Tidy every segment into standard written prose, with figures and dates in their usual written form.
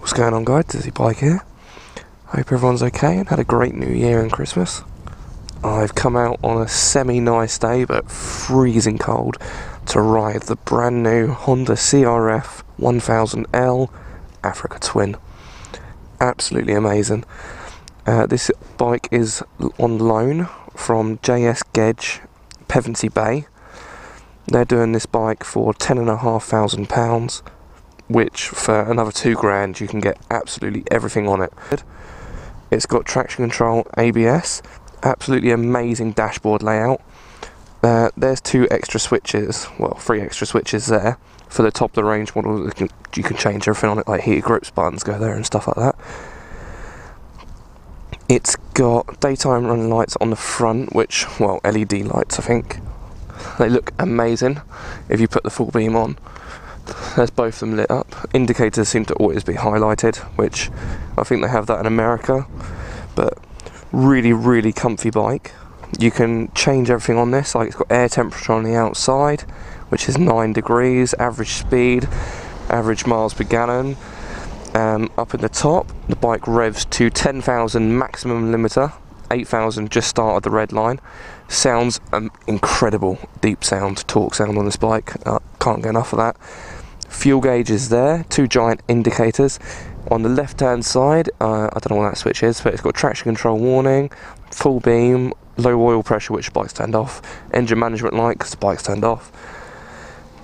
What's going on, guys? TheDizzyBiker here. Hope everyone's okay and had a great New Year and Christmas. I've come out on a semi-nice day but freezing cold to ride the brand new Honda CRF1000L Africa Twin. Absolutely amazing. This bike is on loan from Gedge, Pevensey Bay. They're doing this bike for £10,500, which for another £2,000 you can get absolutely everything on it. It's got traction control, ABS, absolutely amazing dashboard layout. There's 2 extra switches, well 3 extra switches there. For the top of the range model you can change everything on it, like heated grips buttons go there and stuff like that. It's got daytime running lights on the front, which, well, LED lights I think. They look amazing if you put the full beam on. There's both of them lit up. Indicators seem to always be highlighted, which I think they have that in America. But really comfy bike. You can change everything on this, like it's got air temperature on the outside, which is 9 degrees, average speed, average miles per gallon. Up in the top, the bike revs to 10,000 maximum limiter, 8,000 just started the red line. Sounds incredible, deep sound, torque sound on this bike. Can't get enough of that. Fuel gauge is there, 2 giant indicators. On the left hand side, I don't know what that switch is, but it's got traction control warning, full beam, low oil pressure, which the bike's turned off, engine management light because the bike's turned off.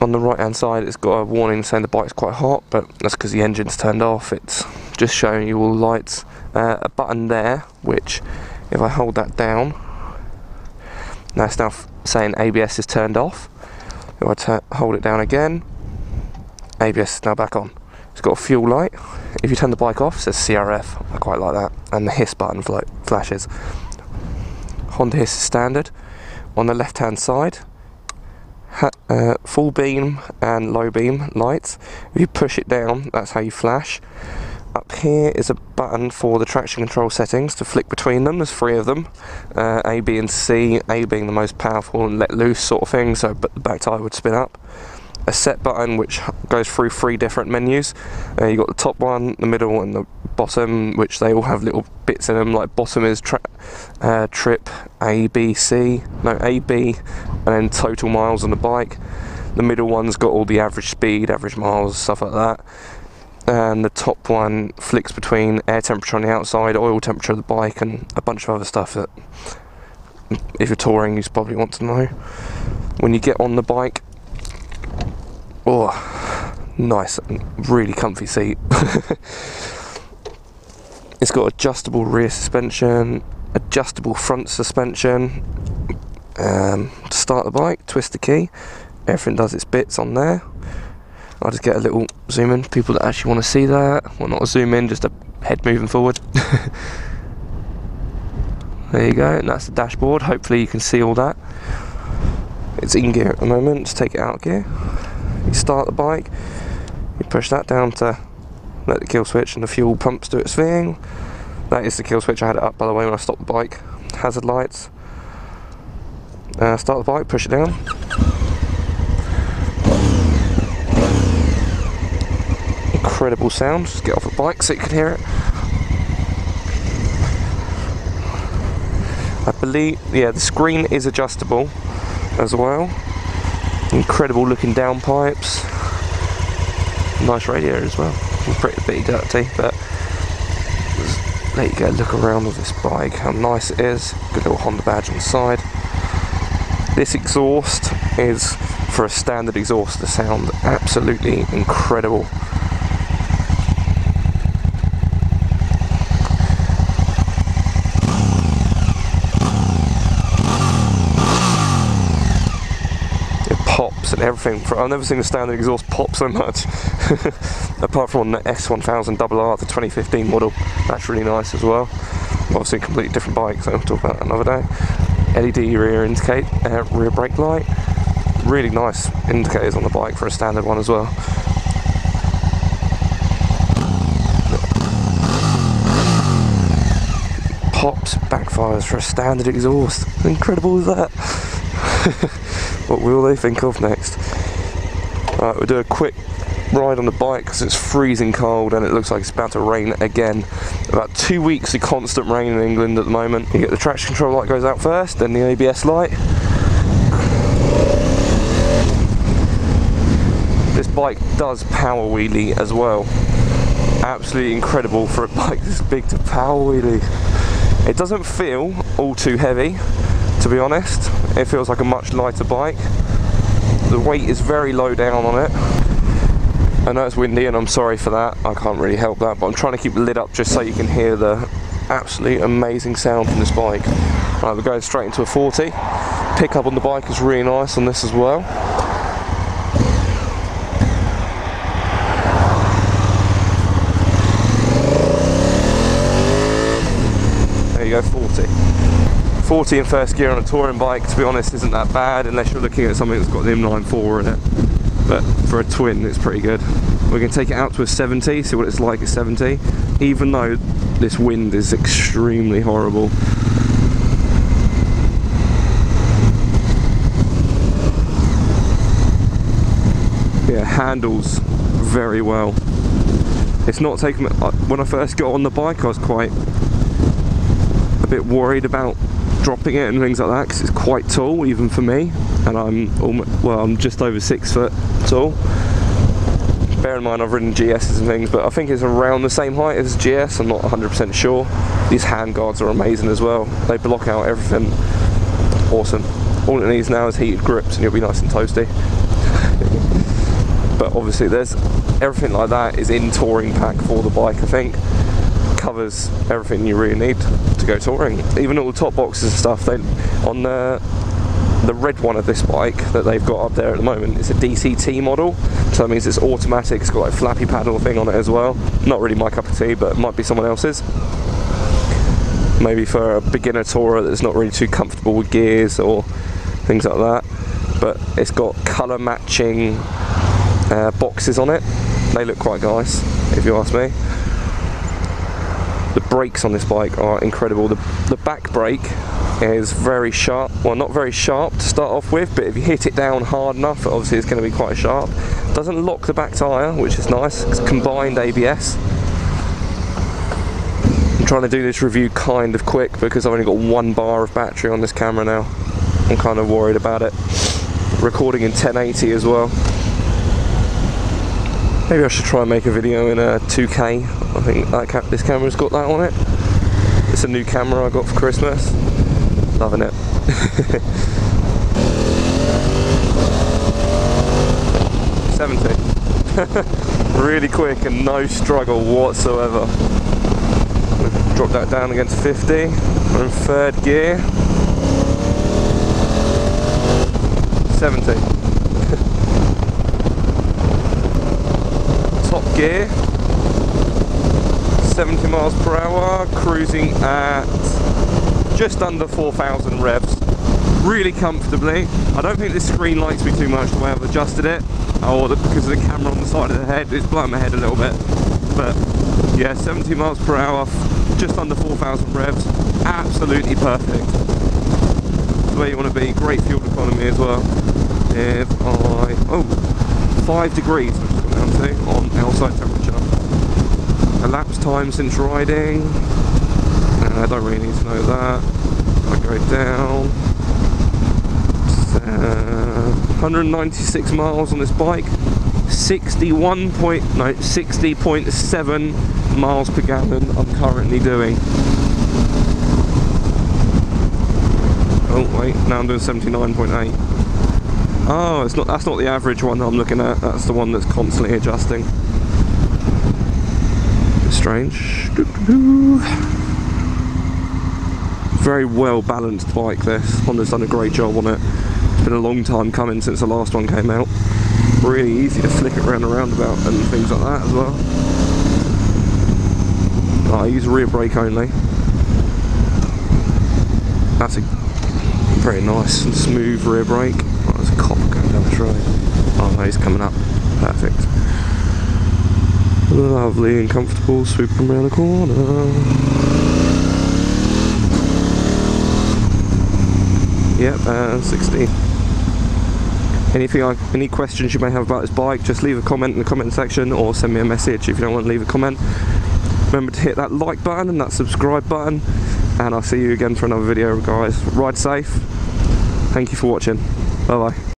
On the right hand side it's got a warning saying the bike's quite hot, but that's because the engine's turned off. It's just showing you all the lights. A button there, which if I hold that down, that's now saying ABS is turned off. If I hold it down again, ABS is now back on. It's got a fuel light. If you turn the bike off, it says CRF. I quite like that. And the hiss button flashes. Honda hiss is standard. On the left hand side, full beam and low beam lights. If you push it down, that's how you flash. Up here is a button for the traction control settings to flick between them. There's 3 of them, A, B and C, A being the most powerful and let loose sort of thing, so the back tyre would spin up. A set button which goes through 3 different menus. You've got the top one, the middle and the bottom, which they all have little bits in them, like bottom is trip, A, B, C, no, A, B, and then total miles on the bike. The middle one's got all the average speed, average miles, stuff like that. And the top one flicks between air temperature on the outside, oil temperature of the bike, and a bunch of other stuff that if you're touring you probably want to know. When you get on the bike, oh, nice, really comfy seat. It's got adjustable rear suspension, adjustable front suspension. To start the bike, twist the key, everything does its bits on there. I'll just get a little zoom in, people that actually want to see that. Well, not a zoom in, just a head moving forward. There you go, and that's the dashboard. Hopefully you can see all that. It's in gear at the moment, just take it out of gear. You start the bike, you push that down to let the kill switch and the fuel pumps do its thing. That is the kill switch, I had it up by the way when I stopped the bike. Hazard lights. Start the bike, push it down. Incredible sound, just get off the bike so you can hear it. I believe, yeah, the screen is adjustable as well. Incredible looking downpipes. Nice radio as well. Pretty bit dirty, but let you get a look around with this bike, how nice it is. Good little Honda badge on the side. This exhaust is, for a standard exhaust, to sound absolutely incredible. Pops and everything. I've never seen a standard exhaust pop so much. Apart from on the S1000LR, the 2015 model. That's really nice as well. Obviously a completely different bike, so we'll talk about that another day. LED rear rear brake light. Really nice indicators on the bike for a standard one as well. Pops, backfires for a standard exhaust. How incredible is that? What will they think of next? Alright, we'll do a quick ride on the bike because it's freezing cold and it looks like it's about to rain again. About 2 weeks of constant rain in England at the moment. You get the traction control light goes out first, then the ABS light. This bike does power wheelie as well. Absolutely incredible for a bike this big to power wheelie. It doesn't feel all too heavy, to be honest. It feels like a much lighter bike. The weight is very low down on it. I know it's windy and I'm sorry for that. I can't really help that, but I'm trying to keep the lid up just so you can hear the absolutely amazing sound from this bike. Right, we're going straight into a 40. Pickup on the bike is really nice on this as well. There you go, 40. 40 in first gear on a touring bike, to be honest, isn't that bad unless you're looking at something that's got the inline 4 in it. But for a twin, it's pretty good. We're going to take it out to a 70, see what it's like at 70, even though this wind is extremely horrible. Yeah, handles very well. It's not taking me, when I first got on the bike I was quite a bit worried about dropping it and things like that because it's quite tall even for me, and I'm just over 6 foot tall. Bear in mind I've ridden GSs and things, but I think it's around the same height as GS, I'm not 100% sure. These hand guards are amazing as well, they block out everything. Awesome. All it needs now is heated grips and you'll be nice and toasty. But obviously there's everything like that is in touring pack for the bike, I think. Covers everything you really need to go touring. Even all the top boxes and stuff. On the red one of this bike that they've got up there at the moment, it's a DCT model, so that means it's automatic. It's got like flappy paddle thing on it as well. Not really my cup of tea, but it might be someone else's. Maybe for a beginner tourer that's not really too comfortable with gears or things like that. But it's got colour matching boxes on it. They look quite nice, if you ask me. The brakes on this bike are incredible. The back brake is very sharp. Well, not very sharp to start off with, but if you hit it down hard enough, obviously it's going to be quite sharp. Doesn't lock the back tyre, which is nice. It's combined ABS. I'm trying to do this review kind of quick because I've only got 1 bar of battery on this camera now. I'm kind of worried about it. Recording in 1080 as well. Maybe I should try and make a video in a 2K. I think this camera's got that on it. It's a new camera I got for Christmas. Loving it. $70. Really quick and no struggle whatsoever. Drop that down again to 50. We're in third gear. 70. Top gear, 70 miles per hour, cruising at just under 4,000 revs, really comfortably. I don't think this screen likes me too much the way I've adjusted it, or because of the camera on the side of the head, it's blowing my head a little bit. But yeah, 70 miles per hour, just under 4,000 revs, absolutely perfect. That's the way you want to be, great fuel economy as well. If I, 5 degrees, down to on outside temperature. Elapsed time since riding, I don't really need to know that. I go down 196 miles on this bike, 60.7 miles per gallon I'm currently doing. Oh wait, now I'm doing 79.8. Oh, it's not. That's not the average one I'm looking at. That's the one that's constantly adjusting. It's strange. Very well balanced bike. This Honda's done a great job on it. It's been a long time coming since the last one came out. Really easy to flick it around a roundabout and things like that as well. Oh, I use rear brake only. That's a very nice and smooth rear brake. There's a cop going down this road. Oh no, he's coming up. Perfect. Lovely and comfortable, swooping around the corner. Yep, and 60. Any questions you may have about this bike, just leave a comment in the comment section or send me a message if you don't want to leave a comment. Remember to hit that like button and that subscribe button, and I'll see you again for another video, guys. Ride safe. Thank you for watching. Bye bye.